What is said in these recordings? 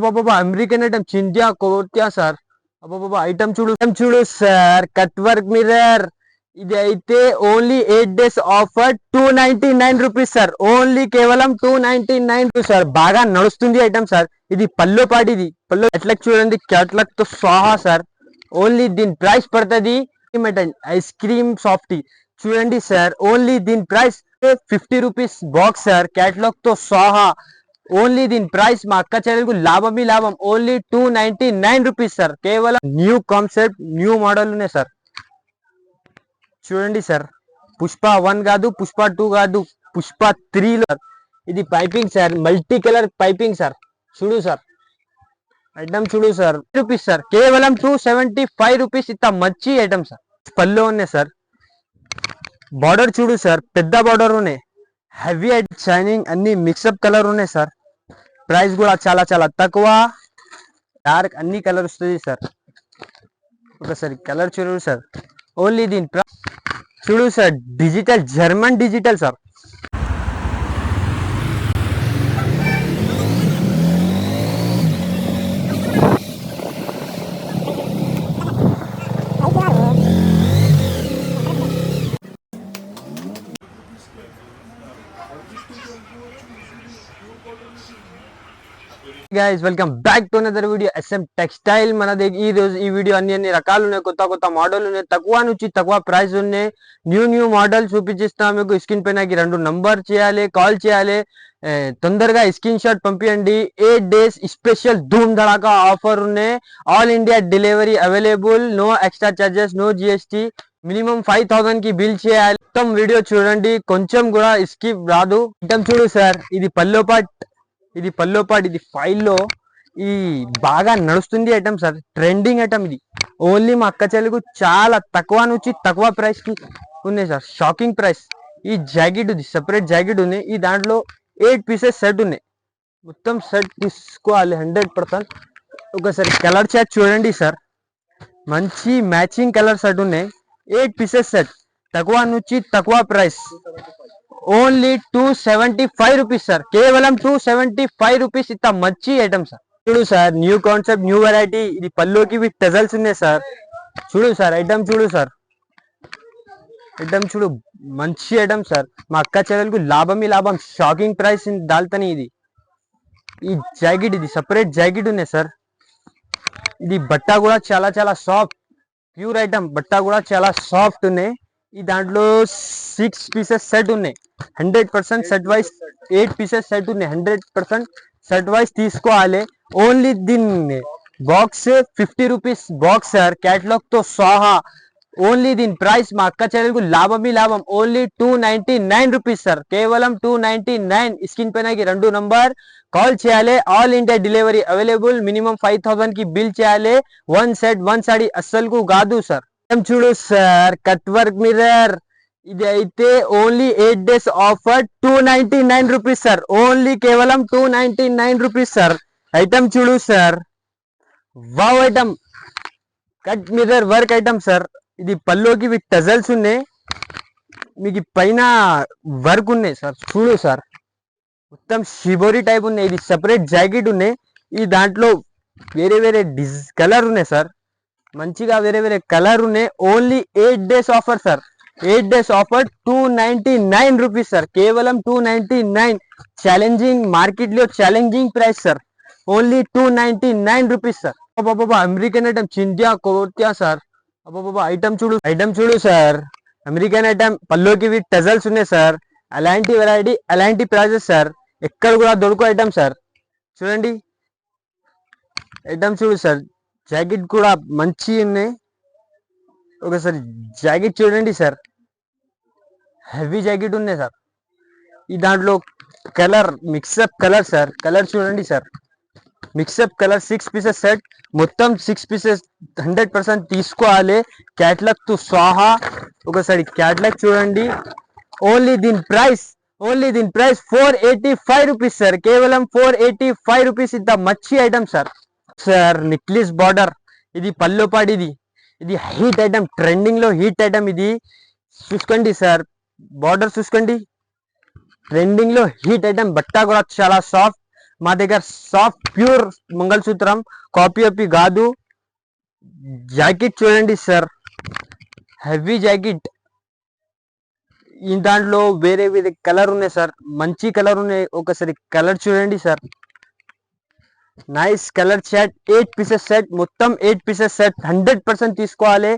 బాబా American item చింట్యా కోట్యా sir. అబ్బాబా ఐటమ్ చూడు సార్. Cut work mirror. ఇది అయితే only 8 days offer 299 rupees sir. Only కేవలం 299 సార్. బాగా నడుస్తుంది ఐటమ్ సార్. ఇది పల్లో పాటిది. పల్లో క్యాట్లాగ్ చూడండి, క్యాట్లాగ్ తో సహా సార్. ఓన్లీ దీని ప్రైస్ పడుతుంది ఐస్ క్రీమ్ సాఫ్టీ చూడండి సార్. ఓన్లీ దీని price 50 rupees box sir, catalogue తో సహా. ఓన్లీ దీని ప్రైస్ మా అక్క చెల్లెలకు లాభమే లాభం. Only 299 rupees sir. కేవలం న్యూ కాన్సెప్ట్, న్యూ మోడల్ ఉన్నాయి సార్. చూడండి సార్. పుష్ప 1 కాదు, పుష్ప 2 కాదు, పుష్ప 3లో ఇది piping sir. Multi colour piping sir. చూడు సార్, ఐటమ్ చూడు సార్. రూపీస్ సార్, కేవలం 275 రూపీస్. ఇంత మంచి ఐటమ్ సార్. పళ్ళు ఉన్నాయి సార్. బార్డర్ చూడు సార్, పెద్ద బార్డర్ ఉన్నాయి. హెవీ ఐటమ్, షైనింగ్, అన్ని మిక్సప్ కలర్ ఉన్నాయి సార్. ప్రైస్ కూడా చాలా చాలా తక్కువ. డార్క్ అన్ని కలర్ వస్తుంది సార్. ఒకసారి కలర్ చూడు సార్. ఓన్లీ దీని చూడు sir. Digital, German digital sir. Guys welcome back to another video SM textile. మన దగ్గర ఈ రోజు ఈ వీడియో అన్ని రకాలు ఉన్నాయి, కొత్త మోడల్ ఉన్నాయి, తక్కువ నుంచి తక్కువ ప్రైస్ ఉన్నాయి. న్యూ మోడల్ చూపించిస్తాం మీకు. స్క్రీన్ పైన 2 నంబర్ చేయాలి, కాల్ చేయాలి. తొందరగా స్క్రీన్ షాట్ పంపించండి. 8 days special Dhoom Dhadaka offer ఉన్నాయి. All India delivery available. No extra charges, no GST. Minimum 5000 కి బిల్ చేయాలి. మొత్తం వీడియో చూడండి, కొంచెం కూడా స్కిప్ రాదు. ఐటమ్ చూడు సార్. ఇది పల్లో పాట్, ఇది ఫైల్లో ఈ బాగా నడుస్తుంది ఐటమ్ సార్. ట్రెండింగ్ ఐటమ్ ఇది. ఓన్లీ మా అక్క చెల్లికు చాలా తక్కువ నుంచి తక్కువ ప్రైస్ కి ఉన్నాయి సార్. Shocking price. ఈ జాకెట్ ఉంది, సెపరేట్ జాకెట్ ఉంది. ఈ దాంట్లో 8 pieces సెట్ ఉన్నాయి. మొత్తం సెట్ తీసుకోవాలి 100%. ఒకసారి కలర్ చార్ట్ చూడండి సార్. మంచి మ్యాచింగ్ కలర్ సెట్ ఉన్నాయి. 8 pieces సెట్, తక్కువ నుంచి తక్కువ ప్రైస్. Only 275 rupees sir. కేవలం 275 రూపీస్. ఇంత మంచి ఐటమ్ సార్. చూడు sir, new concept, new variety. ఇది పల్లోకి విత్ టజల్స్ ఉన్నాయి సార్. చూడు సార్, ఐటమ్ చూడు సార్. ఐటమ్ చూడు, మంచి ఐటమ్ సార్. మా అక్క చెల్లెలకు లాభమే లాభం. షాకింగ్ ప్రైస్ దాల్తని. ఇది ఈ జాకెట్, ఇది సపరేట్ జాకెట్ ఉన్నాయి సార్. ఇది బట్ట కూడా చాలా చాలా సాఫ్ట్, ప్యూర్ ఐటమ్. బట్ట కూడా చాలా సాఫ్ట్ ఉన్నాయి. ఈ దాంట్లో 6 pieces సెట్ ఉన్నాయి. 100% సెట్ వైజ్ 8 pieces సెట్ ఉన్నాయి. 100% సెట్ వైజ్ తీసుకోవాలి. ఓన్లీ దీని box 50 rupees box sir, catalogue తో సహా. ఓన్లీ దీని ప్రైస్ మా అక్క చెల్లెలకు లాభమే లాభం. Only 299 rupees sir. కేవలం 299. స్క్రీన్ పైన 2 నంబర్ కాల్ చేయాలి. All India delivery available. Minimum 5000 కి బిల్ చేయాలి. 1 సెట్ 1 సారీ అస్సలు కాదు సార్. చూడు సార్. Cut work mirror. ఇది అయితే only 8 days offer 299 rupees sir. Only కేవలం 299 రూపీస్ సార్. ఐటమ్ చూడు sir. Wow item. Cut mirror work item sir. ఇది పల్లోకి విత్ టజల్స్ ఉన్నాయి. మీకు పైన వర్క్ ఉన్నాయి సార్. చూడు సార్, మొత్తం షిబోరి టైప్ ఉన్నాయి. ఇది సెపరేట్ జాకెట్ ఉన్నాయి. ఈ దాంట్లో వేరే వేరే కలర్ ఉన్నాయి సార్. మంచిగా వేరే వేరే కలర్ ఉన్నాయి. Only 8 days offer sir. 8 days offer 299 rupees sir. కేవలం 299. ఛాలెంజింగ్, మార్కెట్ లో challenging price sir. Only 299 rupees sir. అబ్బాబా అమెరికన్ ఐటమ్ చింట్యా కోట్యా సార్. అబ్బాబా ఐటమ్ చూడు సార్. అమెరికన్ ఐటమ్, పల్లోకి విత్ టజల్స్ ఉన్నాయి సార్. అలాంటి వెరైటీ, అలాంటి ప్రైజెస్ సార్. ఎక్కడ కూడా దొరుకు ఐటమ్ సార్. చూడండి ఐటమ్ చూడు సార్. జాకెట్ కూడా మంచి ఉన్నాయి. ఒకసారి జాకెట్ చూడండి సార్. హెవీ జాకెట్ ఉన్నాయి సార్. ఈ దాంట్లో colour mix up colour sir. Colour చూడండి sir. Mix up colour 6 pieces set. మొత్తం 6 pieces 100% తీసుకోవాలి. క్యాట్లాగ్ తో సహా. ఒకసారి క్యాట్లాగ్ చూడండి. ఓన్లీ దీని ప్రైస్ 485 రూపీస్ సార్. కేవలం 485 రూపీస్. ఇంత మంచి item sir. Sir necklace border. ఇది పల్లో పాడిది. ఇది హీట్ ఐటమ్, ట్రెండింగ్ లో హీట్ ఐటమ్. ఇది చూసుకోండి సార్. బార్డర్ చూసుకోండి. ట్రెండింగ్ లో హీట్ ఐటమ్. బట్ట కూడా చాలా సాఫ్ట్. మా దగ్గర సాఫ్ట్ ప్యూర్ మంగళసూత్రం కాపీ కాదు. జాకెట్ చూడండి సార్, హెవీ జాకెట్. ఈ దాంట్లో వేరే వేరే కలర్ ఉన్నాయి సార్, మంచి కలర్ ఉన్నాయి. ఒకసారి కలర్ చూడండి sir, nice colour set. 8 pieces set, మొత్తం 8 పీసెస్ సెట్ 100% తీసుకోవాలి.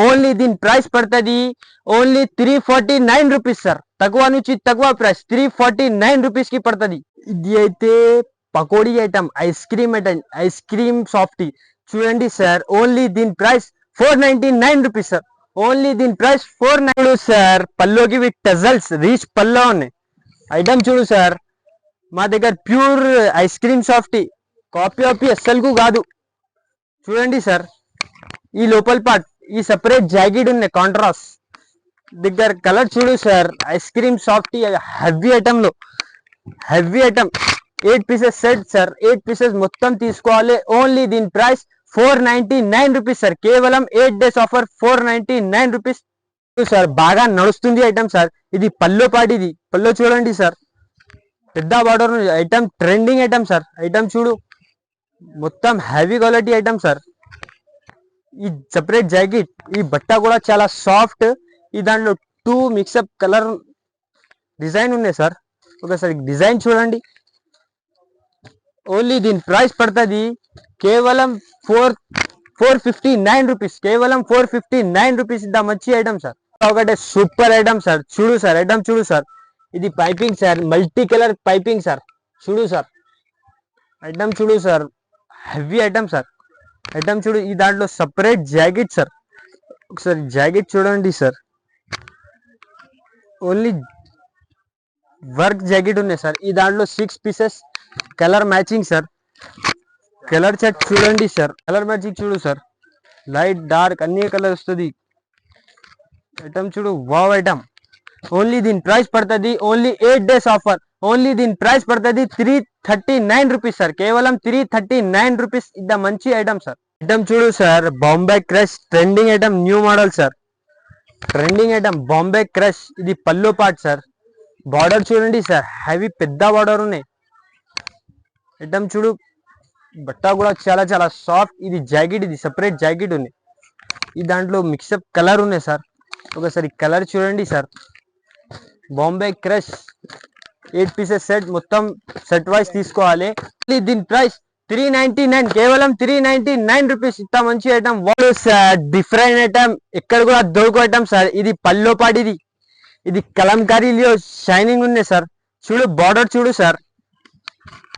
ఓన్లీ దీని ప్రైస్ పడుతుంది ఓన్లీ 349 రూపీస్ సార్. తక్కువ నుంచి తక్కువ ప్రైస్ 349 రూపీస్ కి పడుతుంది. ఇది అయితే పకోడీ ఐటమ్, ఐస్ క్రీమ్ సాఫ్టీ చూడండి సార్. ఓన్లీ దీని ప్రైస్ 499 రూపీస్ సార్. ఓన్లీ దీని ప్రైస్ 490 సార్. పల్లోకి విత్ టజల్స్ రీచ్ పల్లో ఉన్నాయి. ఐటమ్ చూడు సార్, మా దగ్గర pure ice cream softy copy అస్సలుకు కాదు. చూడండి సార్, ఈ లోపల పార్ట్ ఈ సెపరేట్ జాకెట్ ఉన్నాయి కాంట్రాస్ట్ దగ్గర. కలర్ చూడు sir, ice cream softy heavy item లో heavy item. 8 pieces set sir, 8 pieces మొత్తం తీసుకోవాలి. ఓన్లీ దీని ప్రైస్ 499 రూపీస్ సార్. కేవలం 8 డేస్ ఆఫర్ 499 రూపీస్ సార్. బాగా నడుస్తుంది ఐటమ్ సార్. ఇది పల్లో పాటు, ఇది పల్లో చూడండి సార్, పెద్ద border item, trending item sir. Item చూడు, మొత్తం హెవీ క్వాలిటీ ఐటమ్ సార్. ఈ సెపరేట్ జాకెట్, ఈ బట్ట కూడా చాలా సాఫ్ట్. ఈ దాంట్లో 2 మిక్సప్ కలర్ డిజైన్ ఉన్నాయి సార్. ఒకసారి డిజైన్ చూడండి. ఓన్లీ దీని ప్రైస్ పడుతుంది కేవలం 459 రూపీస్. కేవలం 459 రూపీస్. ఇంత మంచి ఐటమ్ సార్, ఒకటే సూపర్ ఐటమ్ సార్. చూడు సార్, ఐటమ్ చూడు సార్, ఇది piping sir, multi colour piping sir. చూడు సార్, ఐటమ్ చూడు sir, heavy item sir. Item చూడు, ఈ దాంట్లో సపరేట్ జాకెట్ సార్. ఒకసారి జాకెట్ చూడండి సార్, ఓన్లీ వర్క్ జాకెట్ ఉన్నాయి సార్. ఈ దాంట్లో 6 pieces colour matching sir. Colour chart చూడండి సార్, కలర్ మ్యాచింగ్ చూడు సార్, లైట్ డార్క్ అన్ని కలర్ వస్తుంది. ఐటమ్ చూడు, వావ్ ఐటమ్. ఓన్లీ దీని ప్రైస్ పడుతుంది ఓన్లీ 8 డేస్ ఆఫర్. ఓన్లీ దీని ప్రైస్ పడుతుంది 339 రూపీస్ సార్. కేవలం 339 రూపీస్. ఇంత మంచి ఐటమ్ సార్. ఐటమ్ చూడు sir, Bombay crush trending item, new model sir. Trending item Bombay crush. ఇది పల్లో పార్ట్ సార్. బార్డర్ చూడండి సార్, హెవీ పెద్ద బార్డర్ ఉన్నాయి. ఐటమ్ చూడు, బట్ట కూడా చాలా చాలా సాఫ్ట్. ఇది జాకెట్, ఇది సెపరేట్ జాకెట్ ఉంది. ఈ దాంట్లో మిక్సప్ కలర్ ఉన్నాయి సార్. ఒకసారి కలర్ చూడండి sir, Bombay crush 8 pieces set, మొత్తం సెట్ వైస్ తీసుకోవాలి. దీని ప్రైస్ 399, కేవలం 399 రూపీస్. ఇంత మంచి ఐటమ్, సార్ డిఫరెంట్ ఐటమ్, ఎక్కడ కూడా దొరుకు ఐటమ్ సార్. ఇది పల్లో పాటు, ఇది కలంకారీలో షైనింగ్ ఉన్నాయి సార్. చూడు బార్డర్ చూడు సార్,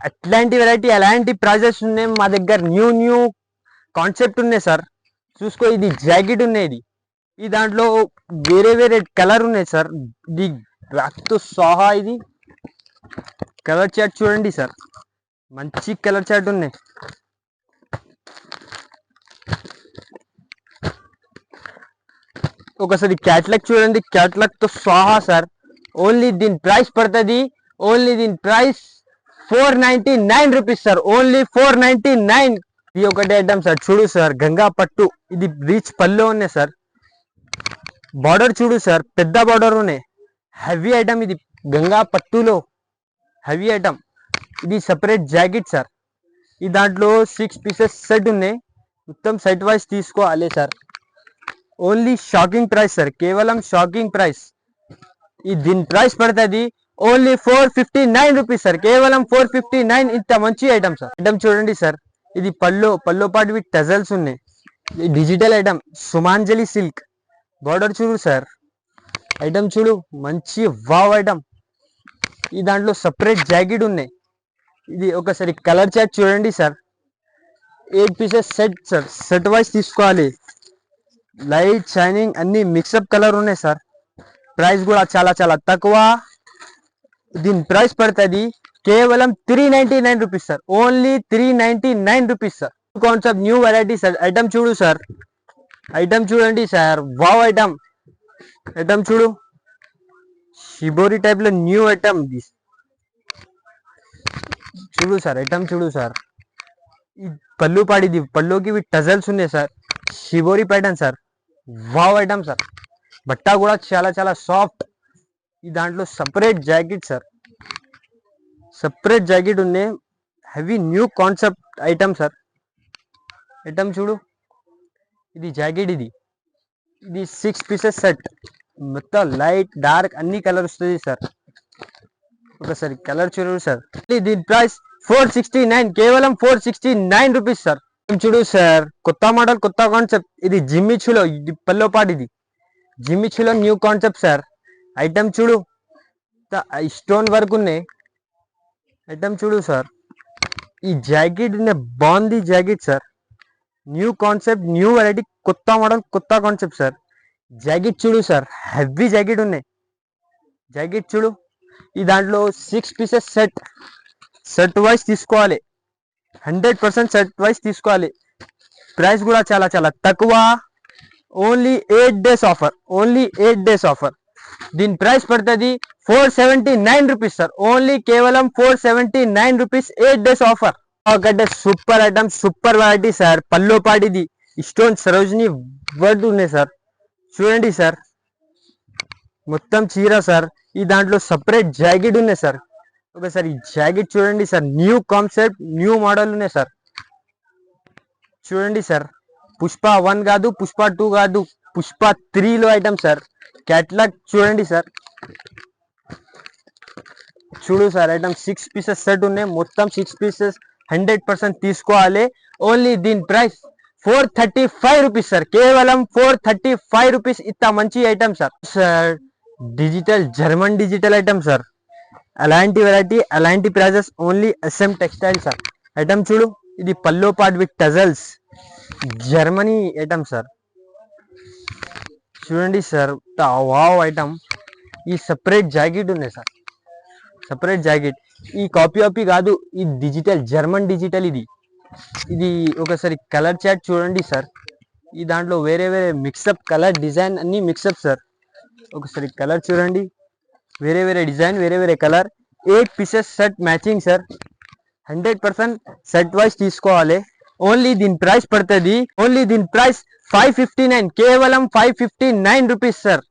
అట్లాంటి వెరైటీ అలాంటి ప్రైజెస్ ఉన్నాయి మా దగ్గర. న్యూ కాన్సెప్ట్ ఉన్నాయి సార్. చూసుకో, ఇది జాకెట్ ఉన్నాయి. ఈ దాంట్లో వేరే వేరే కలర్ ఉన్నాయి సార్. ఇది బ్లాక్ తో సహా ఇది కలర్ చార్ట్ చూడండి సార్, మంచి కలర్ చార్ట్ ఉన్నాయి. ఒకసారి క్యాట్లాగ్ చూడండి, క్యాట్లాగ్ తో సహా సార్. ఓన్లీ దీని ప్రైస్ పడుతుంది ఓన్లీ దీని ప్రైస్ 499 రూపీస్ సార్. ఓన్లీ 499. ఇది ఒకటే ఐటమ్ సార్. చూడు సార్, గంగా పట్టు, ఇది రీచ్ పల్లో ఉన్నాయి సార్. బార్డర్ చూడు సార్, పెద్ద బార్డర్ ఉన్నాయి. హెవీ ఐటమ్, ఇది గంగా పట్టులో హెవీ ఐటమ్. ఇది సెపరేట్ జాకెట్ సార్. ఈ దాంట్లో 6 పీసెస్ సెట్ ఉన్నాయి, మొత్తం సెట్ వైజ్ తీసుకోవాలి sir. Only shocking price sir, కేవలం షాకింగ్ ప్రైస్. ఈ దీని ప్రైస్ పడుతుంది ఓన్లీ 459 రూపీస్ సార్. కేవలం 459. ఇంత మంచి ఐటమ్ సార్. ఐటమ్ చూడండి సార్, ఇది పల్లో పాటు విత్ టజల్స్ ఉన్నాయి. డిజిటల్ ఐటమ్, సుమాంజలి సిల్క్. బార్డర్ చూడు సార్, ఐటమ్ చూడు, మంచి వావ్ ఐటమ్. ఈ దాంట్లో సపరేట్ జాకెట్ ఉన్నాయి. ఇది ఒకసారి కలర్ చార్ట్ చూడండి sir. 8 pieces set sir, set wise తీసుకోవాలి. లైట్ షైనింగ్ అన్ని మిక్సప్ కలర్ ఉన్నాయి సార్. ప్రైస్ కూడా చాలా చాలా తక్కువ. దీని ప్రైస్ పడుతుంది కేవలం 399 rupees sir. Only 399 rupees sir. Concept new variety sir. Item చూడు సార్, ఐటమ్ చూడండి సార్, వావ్ ఐటమ్. ఐటమ్ చూడు, షిబోరి టైప్ లో న్యూ ఐటమ్ చూడు సార్. ఐటమ్ చూడు సార్, ఈ పళ్ళు పాడిది, పళ్ళుకి టజల్స్ ఉన్నాయి sir. Shibori pattern sir, wow item sir. బట్ట కూడా చాలా చాలా సాఫ్ట్. ఈ దాంట్లో separate jacket sir, separate jacket ఉన్నాయి. Heavy new concept item sir. Item చూడు, ఇది జాకెట్, ఇది 6 పీసెస్ సెట్, మొత్తం లైట్ డార్క్ అన్ని కలర్ వస్తుంది సార్. ఒకసారి కలర్ చూడు సార్. దీని ప్రైస్ 469, కేవలం 469 రూపీస్ సార్. చూడు సార్, కొత్త మోడల్, కొత్త కాన్సెప్ట్. ఇది జిమ్మిచ్చులో, ఇది పల్లో పాటు, ఇది జిమ్మిచ్చులో న్యూ కాన్సెప్ట్ సార్. ఐటమ్ చూడు, స్టోన్ వర్క్ ఉన్నాయి. ఐటమ్ చూడు సార్, ఈ జాకెట్ బాగుంది jacket sir. New concept, new variety, కొత్త మోడల్, కొత్త కాన్సెప్ట్ సార్. జాకెట్ చూడు సార్, హెవీ జాకెట్ ఉన్నాయి. జాకెట్ చూడు, ఈ దాంట్లో 6 పీసెస్ సెట్, సెట్ వైజ్ తీసుకోవాలి, 100% సెట్ వైజ్ తీసుకోవాలి. ప్రైస్ కూడా చాలా చాలా తక్కువ, only 8 days offer, only 8 days offer. దీని ప్రైస్ పడుతుంది 479 రూపీస్ సార్. ఓన్లీ కేవలం 479 రూపీస్, 8 days ఆఫర్. ఒకటే super item, super variety sir. పల్లో పాటిది స్టోన్ సరోజిని వర్డ్ ఉన్నాయి సార్. చూడండి సార్, మొత్తం చీర సార్. ఈ దాంట్లో సపరేట్ జాకెట్ ఉన్నాయి సార్. ఒకసారి ఈ జాకెట్ చూడండి sir, new concept, new model ఉన్నాయి సార్. చూడండి సార్, పుష్ప 1 కాదు, పుష్ప 2 కాదు, పుష్ప 3లో ఐటమ్ సార్. క్యాట్లాగ్ చూడండి సార్. చూడు సార్, ఐటమ్ 6 పీసెస్ సెట్ ఉన్నాయి, మొత్తం 6 పీసెస్ 100% తీసుకోవాలి. ఓన్లీ దీని ప్రైస్ 435 రూపీస్ సార్. కేవలం 435 రూపీస్. ఇంత మంచి item sir. Sir digital, German digital item sir. అలాంటి వెరైటీ, అలాంటి prices, only SM textile sir. Item చూడు, ఇది పల్లో part with tassels, Germany item sir. చూడండి సార్, వావ్ ఐటమ్. ఈ సపరేట్ జాకెట్ ఉన్నాయి సార్, సపరేట్ జాకెట్. ఈ కాపీ కాదు, ఈ డిజిటల్, జర్మన్ డిజిటల్. ఇది ఒకసారి కలర్ చార్ట్ చూడండి సార్. ఈ దాంట్లో వేరే వేరే మిక్సప్, కలర్ డిజైన్ అన్ని మిక్సప్ సార్. ఒకసారి కలర్ చూడండి, వేరే వేరే డిజైన్, వేరే వేరే colour. 8 pieces set matching sir. 100% set wise తీసుకోవాలి. ఓన్లీ దీని ప్రైస్ పడుతుంది, ఓన్లీ దీని ప్రైస్ 559, కేవలం 559 రూపీస్ సార్.